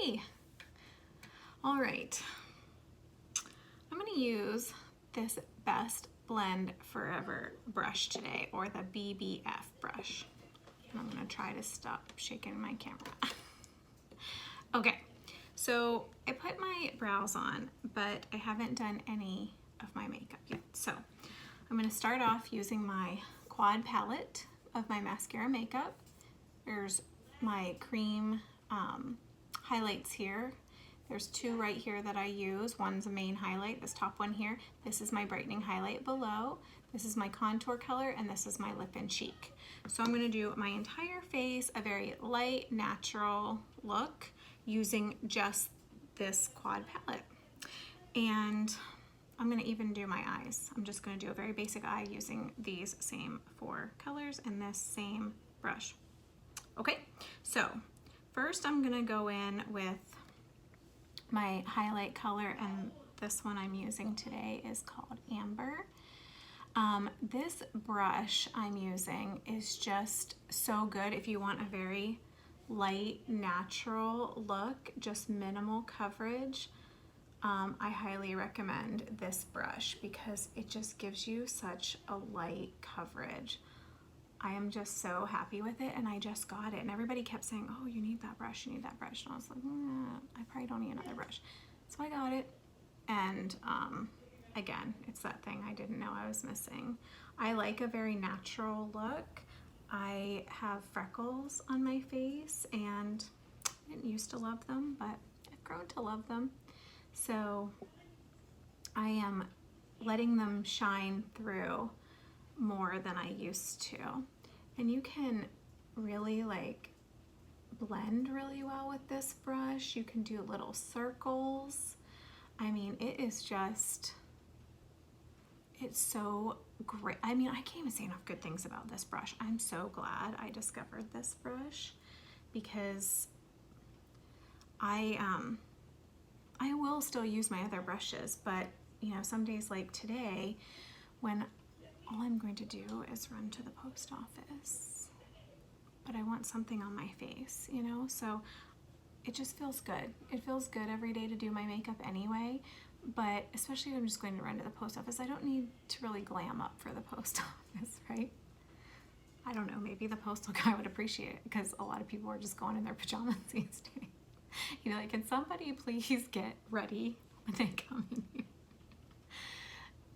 Hey! All right, I'm gonna use this Best Blend Forever brush today, or the BBF brush. And I'm gonna try to stop shaking my camera. Okay, so I put my brows on, but I haven't done any of my makeup yet. So I'm gonna start off using my quad palette of my mascara makeup. There's my cream highlights here. There's two right here that I use. One's a main highlight, this top one here. This is my brightening highlight below. This is my contour color, and this is my lip and cheek. So I'm gonna do my entire face, a very light, natural look using just this quad palette. And I'm gonna even do my eyes. I'm just gonna do a very basic eye using these same four colors and this same brush. Okay, so first I'm gonna go in with my highlight color, and this one I'm using today is called Amber. This brush I'm using is just so good if you want a very light, natural look, just minimal coverage. I highly recommend this brush because it just gives you such a light coverage. I am just so happy with it, and I just got it, and everybody kept saying, oh, you need that brush, you need that brush, and I was like, I probably don't need another brush. So I got it, and again, it's that thing I didn't know I was missing. I like a very natural look. I have freckles on my face, and I didn't used to love them, but I've grown to love them. So I am letting them shine through more than I used to. And you can really like blend really well with this brush. You can do little circles. I mean, it is just, it's so great. I mean, I can't even say enough good things about this brush. I'm so glad I discovered this brush because I will still use my other brushes, but you know, some days like today when all I'm going to do is run to the post office, but I want something on my face, you know? So it just feels good. It feels good every day to do my makeup anyway, but especially if I'm just going to run to the post office, I don't need to really glam up for the post office, right? I don't know, maybe the postal guy would appreciate it because a lot of people are just going in their pajamas these days. You know, like, can somebody please get ready when they come in here?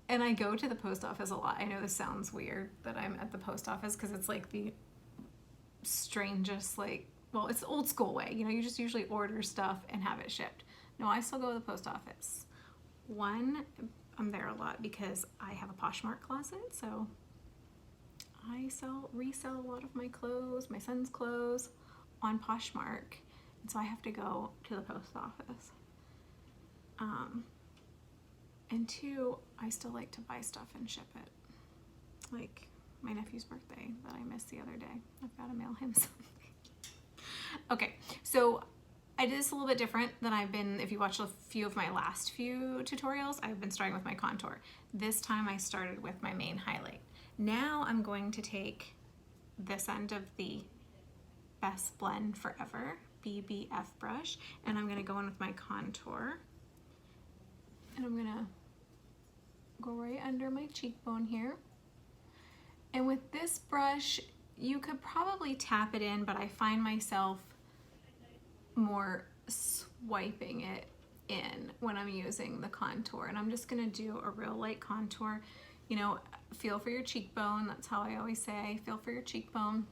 And I go to the post office a lot. I know this sounds weird that I'm at the post office because it's like the strangest, like, well, it's the old school way. You know, you just usually order stuff and have it shipped. No, I still go to the post office. One, I'm there a lot because I have a Poshmark closet, so I resell a lot of my clothes, my son's clothes on Poshmark. And so I have to go to the post office. And two, I still like to buy stuff and ship it. Like my nephew's birthday that I missed the other day. I've got to mail him something. Okay, so I did this a little bit different than I've been, if you watch a few of my last few tutorials, I've been starting with my contour. This time I started with my main highlight. Now I'm going to take this end of the Best Blend Forever BBF brush, and I'm gonna go in with my contour. And I'm gonna go right under my cheekbone here. And with this brush, you could probably tap it in, but I find myself more swiping it in when I'm using the contour. And I'm just gonna do a real light contour. You know, feel for your cheekbone. That's how I always say, feel for your cheekbone.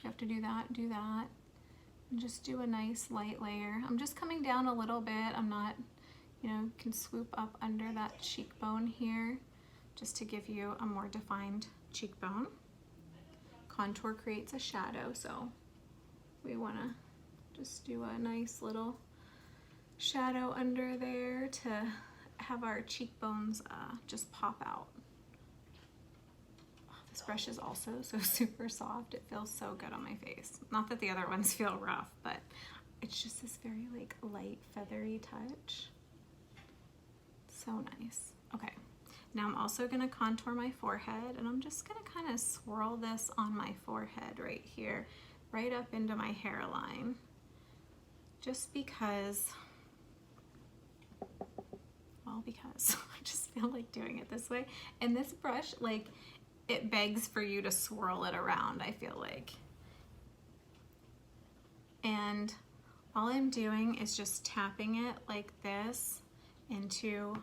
You have to do that, do that. And just do a nice light layer. I'm just coming down a little bit. I'm not, you know, can swoop up under that cheekbone here just to give you a more defined cheekbone. Contour creates a shadow, so we want to just do a nice little shadow under there to have our cheekbones just pop out. This brush is also so super soft. It feels so good on my face. Not that the other ones feel rough, but it's just this very like light feathery touch. So nice. Okay, now I'm also gonna contour my forehead, and I'm just gonna kind of swirl this on my forehead right here, right up into my hairline. just because, well, because I just feel like doing it this way. And this brush, like, it begs for you to swirl it around, I feel like. And all I'm doing is just tapping it like this into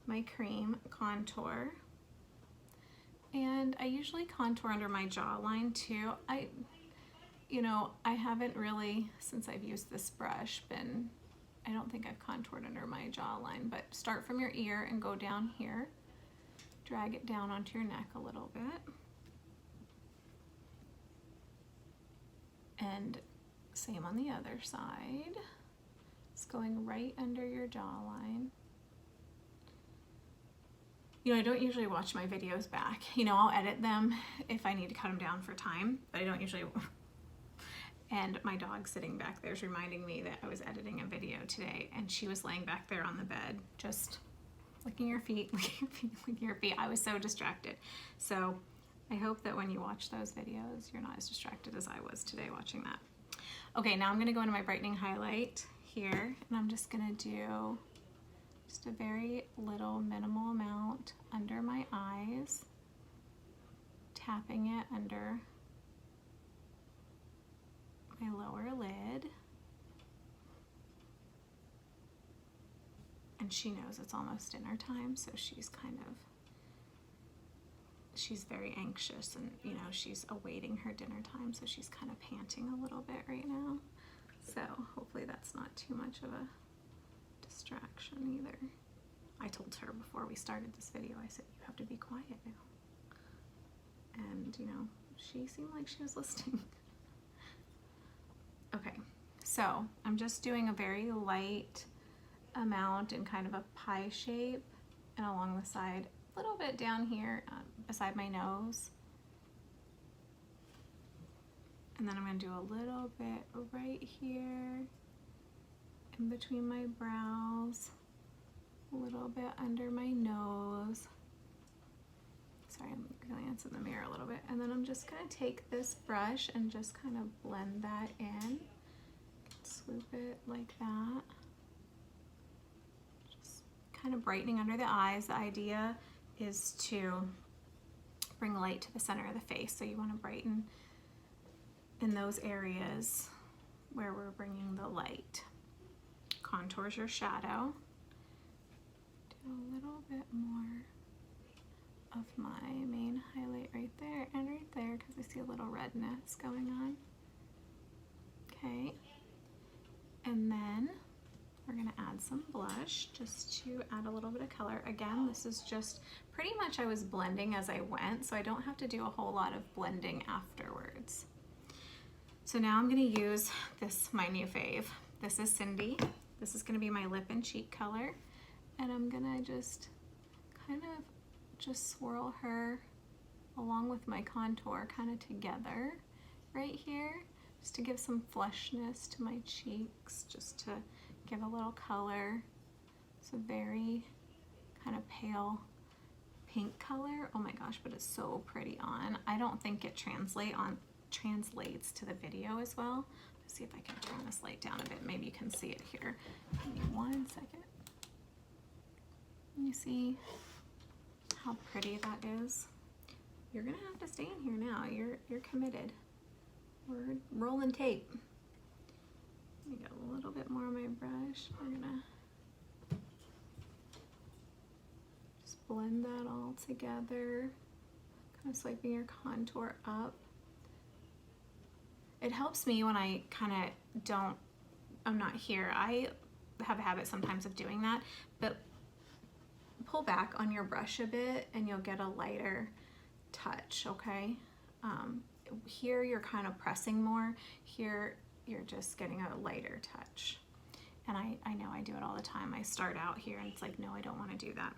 my cream contour. And I usually contour under my jawline too. You know, I haven't really, since I've used this brush, I don't think I've contoured under my jawline, but start from your ear and go down here. Drag it down onto your neck a little bit. And same on the other side. It's going right under your jawline. You know, I don't usually watch my videos back. You know, I'll edit them if I need to cut them down for time, but I don't usually. And my dog sitting back there is reminding me that I was editing a video today, and she was laying back there on the bed, just licking your feet, licking your feet. I was so distracted. So I hope that when you watch those videos, you're not as distracted as I was today watching that. Okay, now I'm gonna go into my brightening highlight here, and I'm just gonna do just a very little minimal amount under my eyes, tapping it under my lower lid. And she knows it's almost dinner time, so she's very anxious, and you know, she's awaiting her dinner time, so she's kind of panting a little bit right now. So hopefully that's not too much of a distraction either. I told her before we started this video, I said, you have to be quiet now. And you know, she seemed like she was listening. Okay, so I'm just doing a very light amount in kind of a pie shape and along the side, a little bit down here beside my nose. And then I'm going to do a little bit right here in between my brows, a little bit under my nose. Sorry, I'm glancing in the mirror a little bit. And then I'm just going to take this brush and just kind of blend that in. Swoop it like that. Just kind of brightening under the eyes. The idea is to bring light to the center of the face. So you want to brighten in those areas where we're bringing the light. Contours your shadow. Do a little bit more of my main highlight right there and right there, because I see a little redness going on. Okay, and then we're gonna add some blush just to add a little bit of color. Again, this is just pretty much I was blending as I went, so I don't have to do a whole lot of blending afterwards. So now I'm gonna use this, my new fave. This is Cindy. This is gonna be my lip and cheek color, and I'm gonna just kind of just swirl her along with my contour kind of together right here, just to give some fleshness to my cheeks, just to give a little color. It's a very kind of pale pink color. Oh my gosh, but it's so pretty on. I don't think it translates to the video as well. Let's see if I can turn this light down a bit. Maybe you can see it here. Give me 1 second. You see how pretty that is? You're gonna have to stay in here now. You're committed. We're rolling tape. Let me get a little bit more on my brush. We're gonna just blend that all together. Kind of swiping your contour up. It helps me when I kind of I'm not here. I have a habit sometimes of doing that, but pull back on your brush a bit and you'll get a lighter touch, okay? Here you're kind of pressing more. Here you're just getting a lighter touch. And I know I do it all the time. I start out here and it's like, no, I don't want to do that.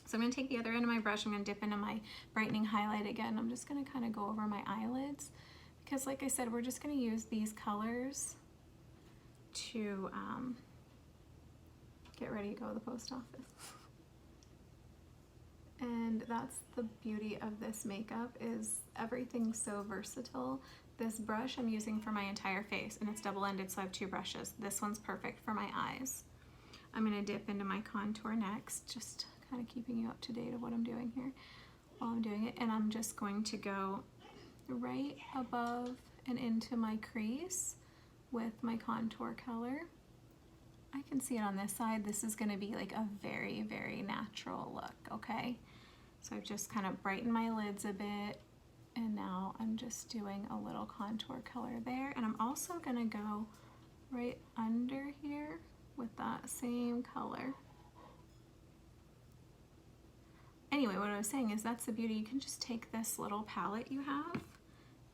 So I'm going to take the other end of my brush. I'm going to dip into my brightening highlight again. I'm just going to kind of go over my eyelids because, like I said, we're just going to use these colors to get ready to go to the post office. And that's the beauty of this makeup, is everything's so versatile This brush I'm using for my entire face, and it's double-ended, so I have two brushes. This one's perfect for my eyes. I'm gonna dip into my contour next, just kind of keeping you up to date of what I'm doing here while I'm doing it. And I'm just going to go right above and into my crease with my contour color. I can see it on this side. This is gonna be like a very, very natural look, okay? So I've just kind of brightened my lids a bit, and now I'm just doing a little contour color there. And I'm also gonna go right under here with that same color. Anyway, what I was saying is that's the beauty. You can just take this little palette you have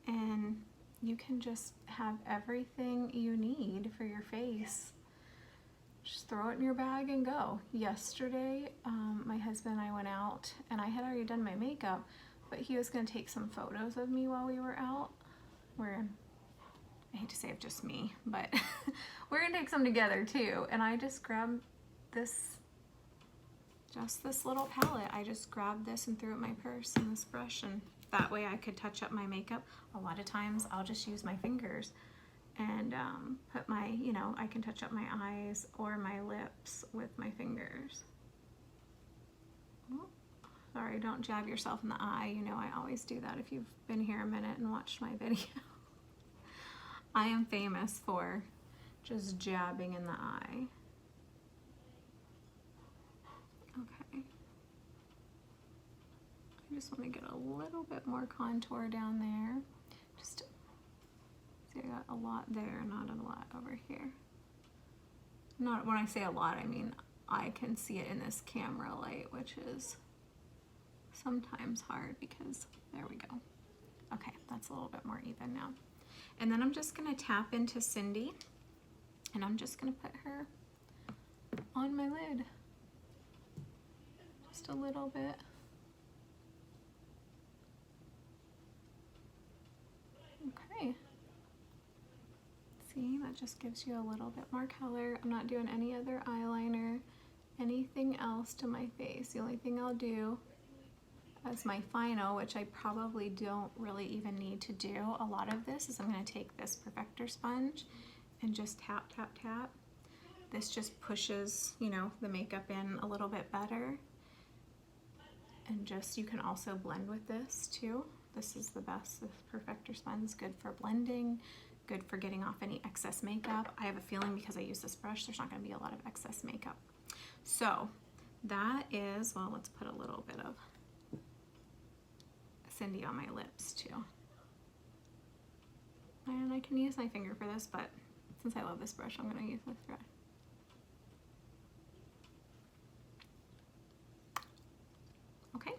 and you can just have everything you need for your face. Just throw it in your bag and go. Yesterday, my husband and I went out, and I had already done my makeup, but he was gonna take some photos of me while we were out. I hate to say it's just me, but we're gonna take some together too. And I just grabbed this, just this little palette. I just grabbed this and threw it in my purse and this brush, and that way I could touch up my makeup. A lot of times I'll just use my fingers and put my, you know, I can touch up my eyes or my lips with my fingers. Oh, sorry, don't jab yourself in the eye. You know I always do that if you've been here a minute and watched my video. I am famous for just jabbing in the eye. Okay. I just want to get a little bit more contour down there. Just see, I got a lot there, not a lot over here. Not, when I say a lot, I mean I can see it in this camera light, which is sometimes hard because, there we go. Okay, that's a little bit more even now. And then I'm just gonna tap into Cindy, and I'm just gonna put her on my lid. Just a little bit. Okay. See, that just gives you a little bit more color. I'm not doing any other eyeliner, anything else to my face. The only thing I'll do as my final, which I probably don't really even need to do a lot of this, is I'm going to take this perfector sponge and just tap, tap, tap. This just pushes, you know, the makeup in a little bit better. And just, you can also blend with this too. This is the best. This perfector sponge is good for blending, good for getting off any excess makeup. I have a feeling because I use this brush, there's not going to be a lot of excess makeup. So that is, well, let's put a little bit of Cindy on my lips too. And I can use my finger for this, but since I love this brush, I'm going to use the thread. Okay,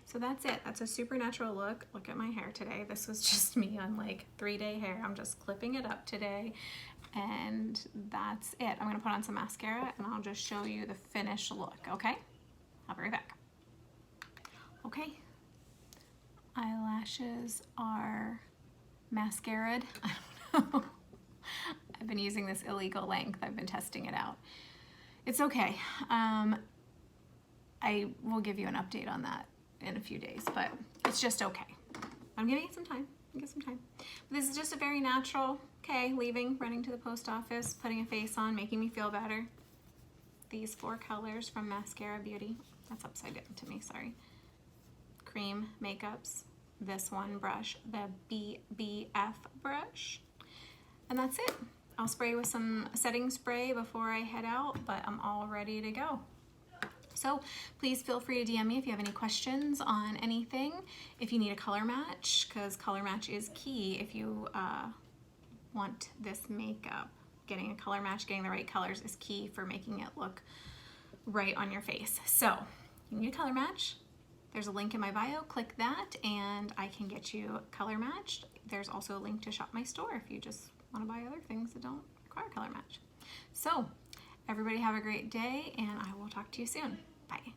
so that's it. That's a super natural look. Look at my hair today. This was just me on like 3-day hair. I'm just clipping it up today, and that's it. I'm going to put on some mascara and I'll just show you the finished look, okay? I'll be right back. Okay. Eyelashes are mascaraed. I don't know. I've been using this illegal length. I've been testing it out. It's okay. I will give you an update on that in a few days, but it's just okay. I'm giving it some time. Give some time. But this is just a very natural, okay, leaving, running to the post office, putting a face on, making me feel better. These 4 colors from Maskcara Beauty. That's upside down to me, sorry. Cream makeups. This one brush, the BBF brush. And that's it. I'll spray with some setting spray before I head out, but I'm all ready to go. So please feel free to DM me if you have any questions on anything. If you need a color match, because color match is key if you want this makeup. Getting a color match, getting the right colors is key for making it look right on your face. So you need a color match. There's a link in my bio, click that and I can get you color matched. There's also a link to shop my store if you just want to buy other things that don't require color match. So everybody have a great day and I will talk to you soon. Bye.